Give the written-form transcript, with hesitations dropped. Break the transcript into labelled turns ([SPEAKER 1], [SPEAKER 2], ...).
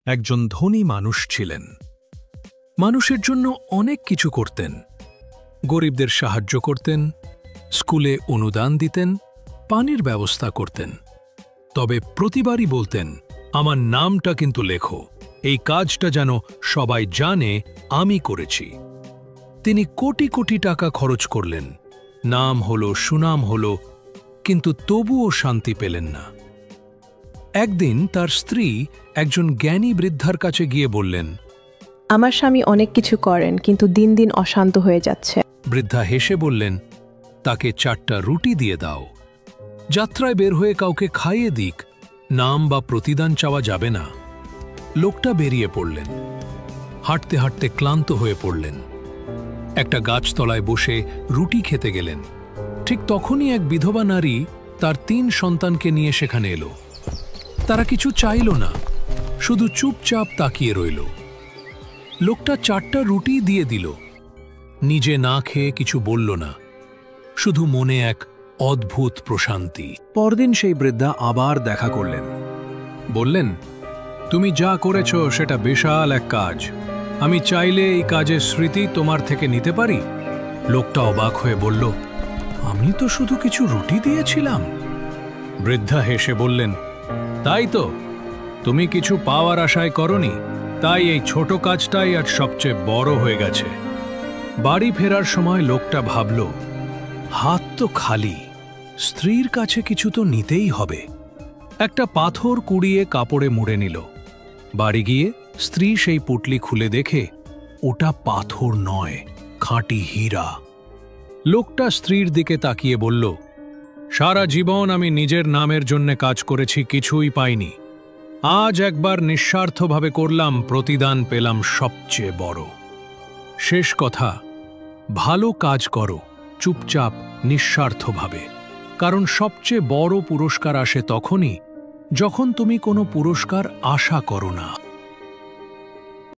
[SPEAKER 1] একজন ধনী মানুষ ছিলেন। মানুষের জন্য অনেক কিছু করতেন। গরিবদের সাহায্য করতেন, স্কুলে অনুদান দিতেন, পানির ব্যবস্থা করতেন। তবে প্রতিবারই বলতেন, আমার নামটা কিন্তু লেখো, এই কাজটা যেন সবাই জানে আমি করেছি। তিনি কোটি কোটি টাকা খরচ করলেন, নাম হলো, সুনাম হলো, কিন্তু তবুও শান্তি পেলেন না। একদিন তার স্ত্রী একজন জ্ঞানী বৃদ্ধার কাছে গিয়ে বললেন,
[SPEAKER 2] আমার স্বামী অনেক কিছু করেন, কিন্তু দিন দিন অশান্ত হয়ে যাচ্ছে।
[SPEAKER 1] বৃদ্ধা হেসে বললেন, তাকে 4টা রুটি দিয়ে দাও। যাত্রায় বের হয়ে কাউকে খাইয়ে দিক, নাম বা প্রতিদান চাওয়া যাবে না। লোকটা বেরিয়ে পড়লেন। হাঁটতে হাঁটতে ক্লান্ত হয়ে পড়লেন। একটা গাছতলায় বসে রুটি খেতে গেলেন। ঠিক তখনই এক বিধবা নারী তার 3 সন্তানকে নিয়ে সেখানে এলো। তারা কিছু চাইল না, শুধু চুপচাপ তাকিয়ে রইল। লোকটা 4টা রুটি দিয়ে দিল, নিজে না খেয়ে কিছু বলল না, শুধু মনে এক অদ্ভুত প্রশান্তি। পরদিন সেই বৃদ্ধা আবার দেখা করলেন। বললেন, তুমি যা করেছ সেটা বিশাল এক কাজ। আমি চাইলে এই কাজের স্মৃতি তোমার থেকে নিতে পারি। লোকটা অবাক হয়ে বলল, আমি তো শুধু কিছু রুটি দিয়েছিলাম। বৃদ্ধা হেসে বললেন, তাই তো, তুমি কিছু পাওয়ার আশায় করনি, তাই এই ছোট কাজটাই আজ সবচেয়ে বড় হয়ে গেছে। বাড়ি ফেরার সময় লোকটা ভাবল, হাত তো খালি, স্ত্রীর কাছে কিছু তো নিতেই হবে। একটা পাথর কুড়িয়ে কাপড়ে মুড়ে নিল। বাড়ি গিয়ে স্ত্রী সেই পুটলি খুলে দেখে ওটা পাথর নয়, খাঁটি হীরা। লোকটা স্ত্রীর দিকে তাকিয়ে বলল, সারা জীবন আমি নিজের নামের জন্য কাজ করেছি, কিছুই পাইনি। আজ একবার নিঃস্বার্থভাবে করলাম, প্রতিদান পেলাম সবচেয়ে বড়। শেষ কথা, ভালো কাজ করো, চুপচাপ, নিঃস্বার্থভাবে, কারণ সবচেয়ে বড় পুরস্কার আসে তখনই যখন তুমি কোনো পুরস্কার আশা করো না।